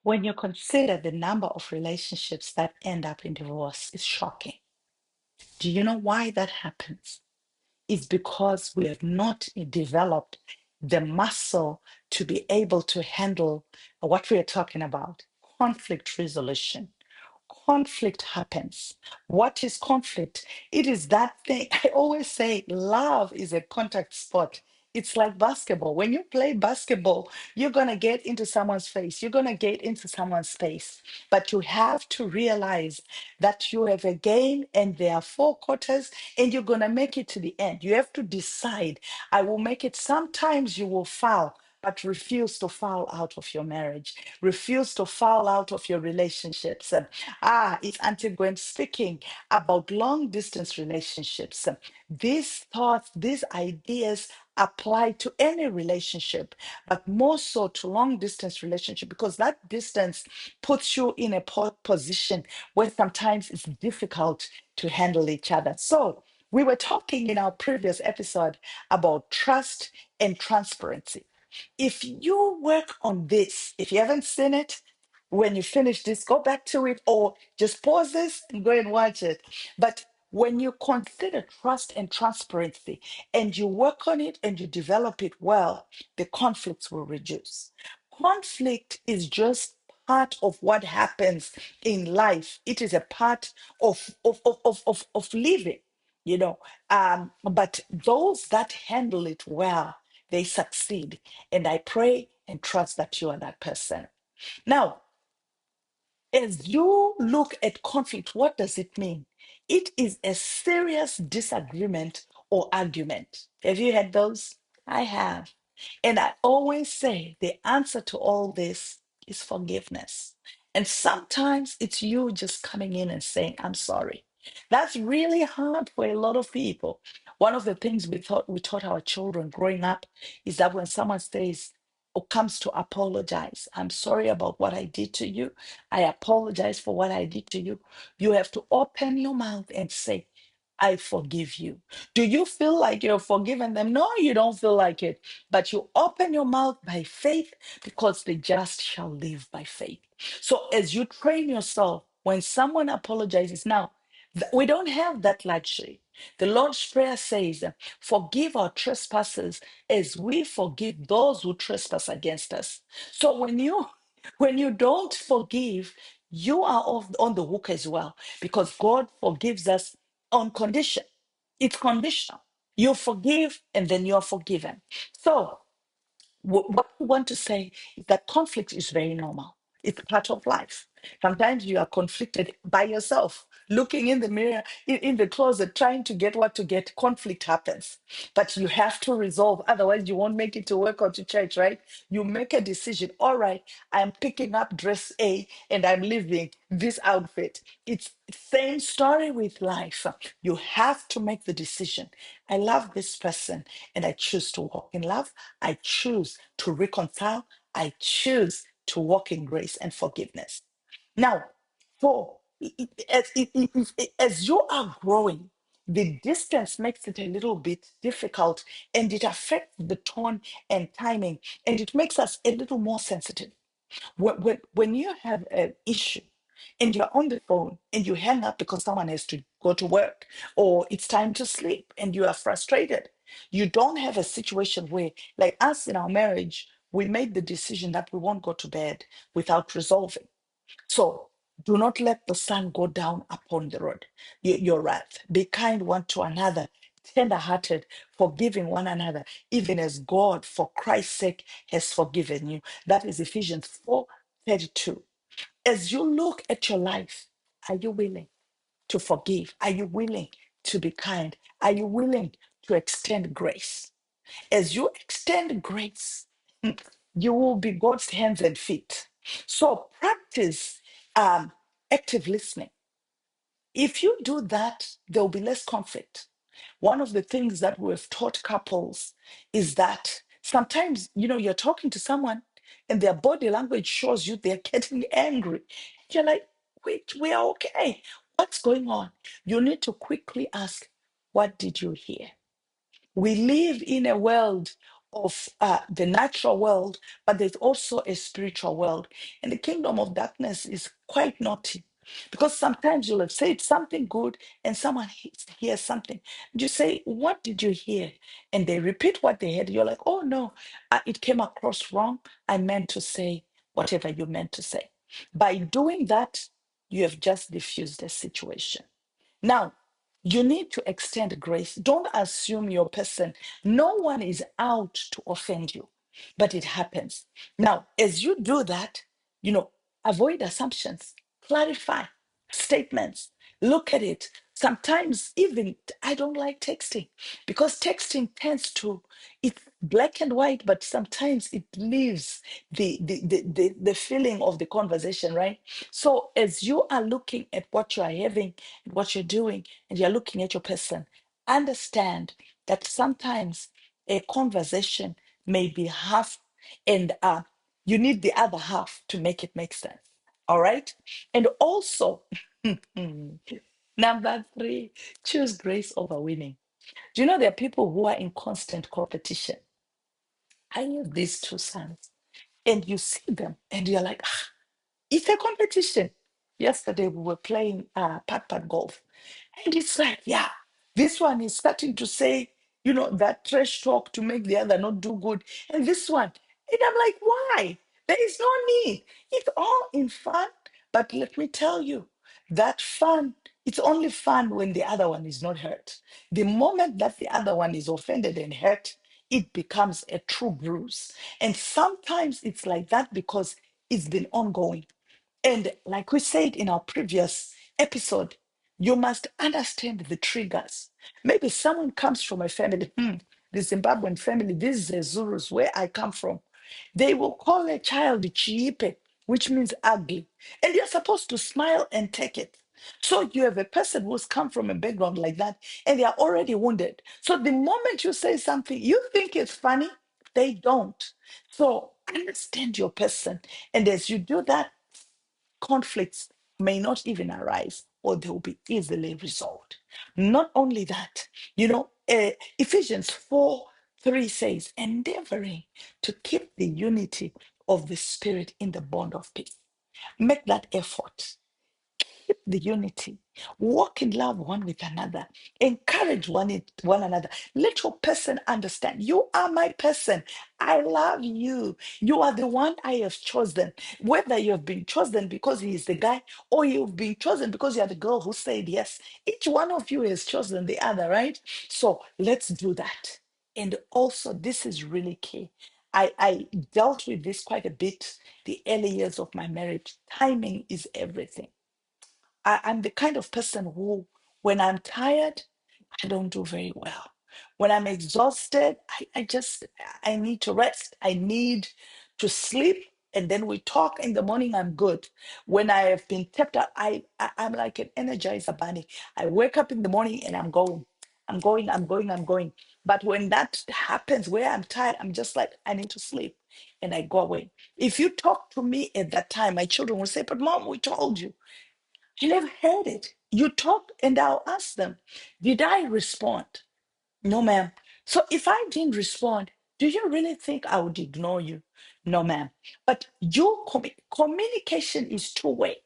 When you consider the number of relationships that end up in divorce, it's shocking. Do you know why that happens? It's because we have not developed the muscle to be able to handle what we are talking about, conflict resolution. Conflict happens. What is conflict? It is that thing. I always say love is a contact sport. It's like basketball. When you play basketball, you're going to get into someone's face, you're going to get into someone's space. But you have to realize that you have a game and there are 4 quarters and you're going to make it to the end. You have to decide, I will make it. Sometimes you will foul, but refuse to foul out of your marriage, refuse to foul out of your relationships. It's Aunty Gwen speaking about long distance relationships. These thoughts, these ideas apply to any relationship, but more so to long distance relationship because that distance puts you in a position where sometimes it's difficult to handle each other. So we were talking in our previous episode about trust and transparency. If you work on this, if you haven't seen it, when you finish this, go back to it or just pause this and go and watch it. But when you consider trust and transparency and you work on it and you develop it well, the conflicts will reduce. Conflict is just part of what happens in life. It is a part of living, you know. But those that handle it well, they succeed. And I pray and trust that you are that person. Now, as you look at conflict, what does it mean? It is a serious disagreement or argument. Have you had those? I have. And I always say the answer to all this is forgiveness. And sometimes it's you just coming in and saying, I'm sorry. That's really hard for a lot of people. One of the things we taught our children growing up is that when someone says or comes to apologize, I'm sorry about what I did to you. I apologize for what I did to you. You have to open your mouth and say, I forgive you. Do you feel like you're forgiven them? No, you don't feel like it. But you open your mouth by faith because the just shall live by faith. So as you train yourself, when someone apologizes, now we don't have that luxury. The Lord's Prayer says, forgive our trespasses as we forgive those who trespass against us. So when you don't forgive, you are on the hook as well because God forgives us on condition. It's conditional. You forgive and then you're forgiven. So what we want to say is that conflict is very normal. It's part of life. Sometimes you are conflicted by yourself, looking in the mirror, in the closet, trying to get what to get. Conflict happens, but you have to resolve. Otherwise, you won't make it to work or to church, right? You make a decision. All right, I'm picking up dress A and I'm leaving this outfit. It's same story with life. You have to make the decision. I love this person and I choose to walk in love. I choose to reconcile. I choose to walk in grace and forgiveness. Now, for as you are growing, the distance makes it a little bit difficult and it affects the tone and timing, and it makes us a little more sensitive. When you have an issue and you're on the phone and you hang up because someone has to go to work or it's time to sleep and you are frustrated, you don't have a situation where, like us in our marriage, we made the decision that we won't go to bed without resolving. So do not let the sun go down upon the road, your wrath. Be kind one to another, tender-hearted, forgiving one another, even as God, for Christ's sake, has forgiven you. That is Ephesians 4:32. As you look at your life, are you willing to forgive? Are you willing to be kind? Are you willing to extend grace? As you extend grace, you will be God's hands and feet. So practice active listening. If you do that, there will be less conflict. One of the things that we've taught couples is that sometimes, you're talking to someone and their body language shows you they're getting angry. You're like, wait, we are okay. What's going on? You need to quickly ask, what did you hear? We live in a world the natural world, but there's also a spiritual world. And the kingdom of darkness is quite naughty because sometimes you'll have said something good and someone hears something. And you say, "What did you hear?" And they repeat what they heard. You're like, "Oh, no, it came across wrong. I meant to say whatever you meant to say." By doing that, you have just diffused the situation. Now, you need to extend grace. Don't assume your person. No one is out to offend you, but it happens. Now, as you do that, avoid assumptions, clarify statements, look at it. Sometimes, even I don't like texting because texting tends to, it's black and white, but sometimes it leaves the feeling of the conversation, right? So, as you are looking at what you are having, what you're doing, and you're looking at your person, understand that sometimes a conversation may be half, and you need the other half to make it make sense. All right. And also, number three, choose grace over winning. Do you know there are people who are in constant competition? I have these two sons, and you see them, and you're like, it's a competition. Yesterday we were playing putt golf, and it's like, yeah, this one is starting to say, that trash talk to make the other not do good, and this one, and I'm like, why? There is no need. It's all in fun, but let me tell you, that fun. It's only fun when the other one is not hurt. The moment that the other one is offended and hurt, it becomes a true bruise. And sometimes it's like that because it's been ongoing. And like we said in our previous episode, you must understand the triggers. Maybe someone comes from a family, the Zimbabwean family, this is the Zulus where I come from. They will call a child chiipe, which means ugly. And you're supposed to smile and take it. So you have a person who's come from a background like that, and they are already wounded. So the moment you say something you think is funny, they don't. So understand your person. And as you do that, conflicts may not even arise or they will be easily resolved. Not only that, Ephesians 4:3 says, endeavoring to keep the unity of the Spirit in the bond of peace. Make that effort. Keep the unity. Walk in love one with another. Encourage one another. Let your person understand. You are my person. I love you. You are the one I have chosen. Whether you have been chosen because he is the guy or you've been chosen because you are the girl who said yes, each one of you has chosen the other, right? So let's do that. And also, this is really key. I dealt with this quite a bit the early years of my marriage. Timing is everything. I'm the kind of person who, when I'm tired, I don't do very well. When I'm exhausted, I need to rest. I need to sleep. And then we talk in the morning, I'm good. When I have been tapped out, I'm like an energizer bunny. I wake up in the morning and I'm going. I'm going, I'm going, I'm going. But when that happens where I'm tired, I'm just like, I need to sleep. And I go away. If you talk to me at that time, my children will say, but mom, we told you. I never heard it. You talk, and I'll ask them, did I respond? No, ma'am. So if I didn't respond, do you really think I would ignore you? No, ma'am. But your communication is two-way.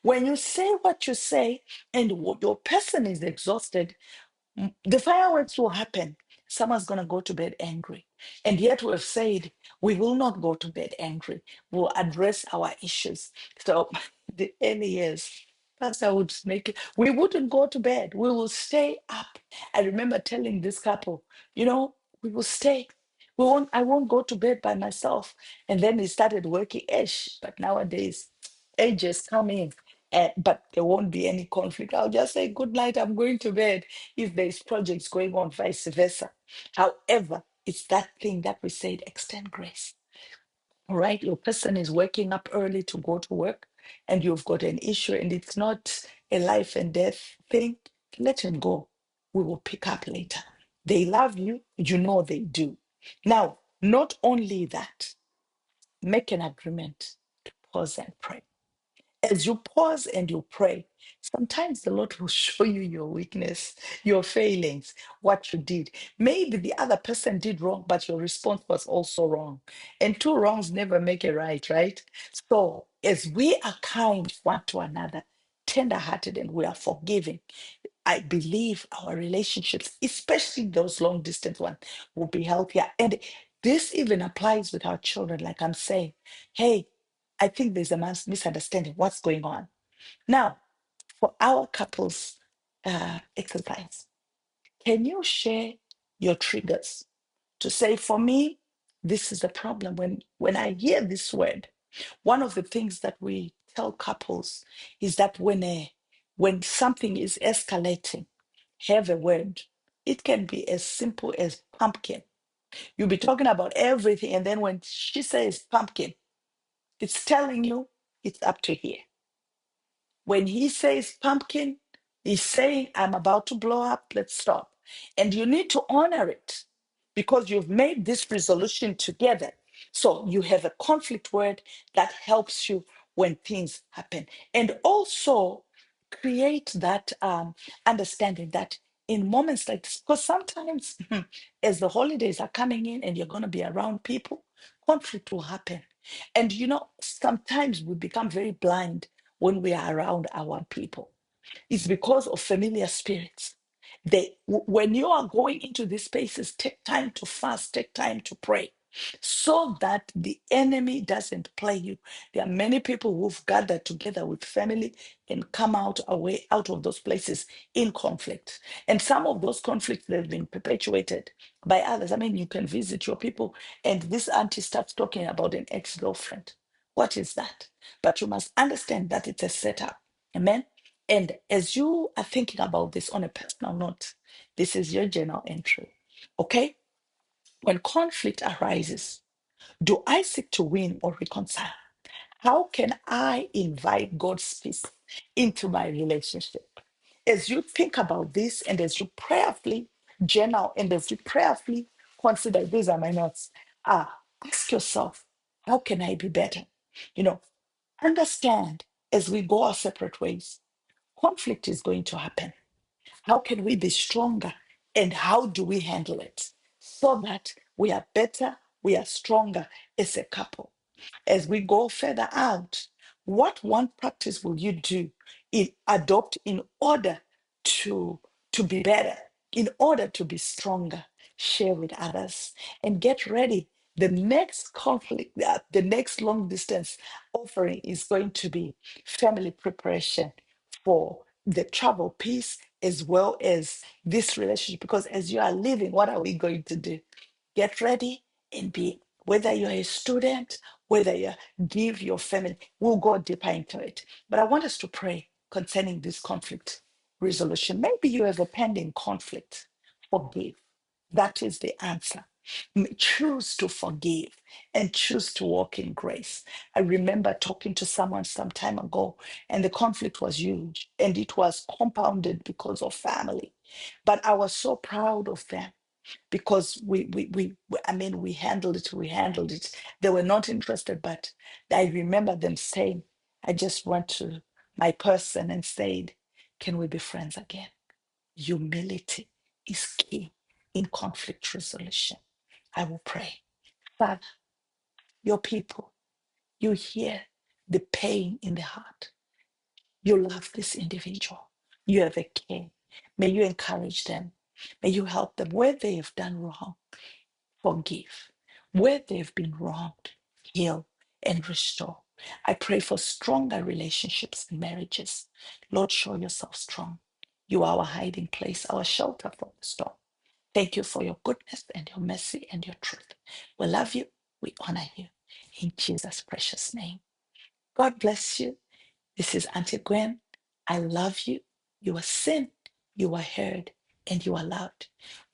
When you say what you say and your person is exhausted, the fireworks will happen. Someone's going to go to bed angry. And yet we've said we will not go to bed angry. We'll address our issues. So the early years, Pastor would make it, we wouldn't go to bed. We will stay up. I remember telling this couple, we will stay. I won't go to bed by myself. And then he started working ish. But nowadays, ages come in. But there won't be any conflict. I'll just say, good night, I'm going to bed if there's projects going on, vice versa. However, it's that thing that we said, extend grace. All right, your person is waking up early to go to work and you've got an issue and it's not a life and death thing, let him go. We will pick up later. They love you, they do. Now, not only that, make an agreement to pause and pray. As you pause and you pray, sometimes the Lord will show you your weakness, your failings, what you did. Maybe the other person did wrong, but your response was also wrong. And two wrongs never make a right, right? So, as we are kind one to another, tender-hearted, and we are forgiving, I believe our relationships, especially those long distance ones, will be healthier. And this even applies with our children. Like I'm saying, hey, I think there's a misunderstanding. What's going on? Now, for our couples exercise, can you share your triggers to say, for me, this is the problem. When I hear this word, one of the things that we tell couples is that when something is escalating, have a word. It can be as simple as pumpkin. You'll be talking about everything, and then when she says pumpkin, it's telling you it's up to here. When he says pumpkin, he's saying, I'm about to blow up, let's stop. And you need to honor it because you've made this resolution together. So you have a conflict word that helps you when things happen. And also create that understanding that in moments like this, because sometimes as the holidays are coming in and you're going to be around people, conflict will happen. And sometimes we become very blind when we are around our people. It's because of familiar spirits. When you are going into these spaces, take time to fast, take time to pray, so that the enemy doesn't play you. There are many people who've gathered together with family and come out of those places in conflict. And some of those conflicts, they've been perpetuated by others. I mean, you can visit your people, and this auntie starts talking about an ex-girlfriend. What is that? But you must understand that it's a setup. Amen. And as you are thinking about this on a personal note, this is your journal entry. Okay? When conflict arises, do I seek to win or reconcile? How can I invite God's peace into my relationship? As you think about this and as you prayerfully journal and as you prayerfully consider, these are my notes, ask yourself, how can I be better? You know, understand as we go our separate ways, conflict is going to happen. How can we be stronger and how do we handle it so that we are better, we are stronger as a couple? As we go further out, what one practice will you do adopt in order to, to be better, in order to be stronger? Share with others and get ready. The next conflict, the next long distance offering is going to be family preparation for the travel piece as well as this relationship. Because as you are living, what are we going to do? Get ready and be, whether you're a student, whether you give your family, we'll go deeper into it. But I want us to pray concerning this conflict resolution. Maybe you have a pending conflict. Forgive. That is the answer. Choose to forgive and choose to walk in grace. I remember talking to someone some time ago, and the conflict was huge and it was compounded because of family. But I was so proud of them because I mean, we handled it. They were not interested, but I remember them saying, I just went to my person and said, can we be friends again? Humility is key in conflict resolution. I will pray. Father, your people, you hear the pain in the heart. You love this individual. You have a care. May you encourage them. May you help them where they have done wrong. Forgive. Where they've been wronged, heal and restore. I pray for stronger relationships and marriages. Lord, show yourself strong. You are our hiding place, our shelter from the storm. Thank you for your goodness and your mercy and your truth. We love you. We honor you. In Jesus' precious name. God bless you. This is Aunty Gwen. I love you. You are seen, you are heard, and you are loved.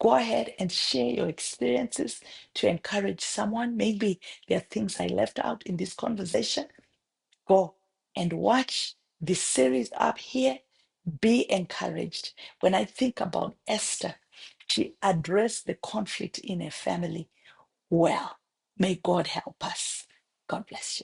Go ahead and share your experiences to encourage someone. Maybe there are things I left out in this conversation. Go and watch this series up here. Be encouraged. When I think about Esther, she addressed the conflict in a family well. May God help us. God bless you.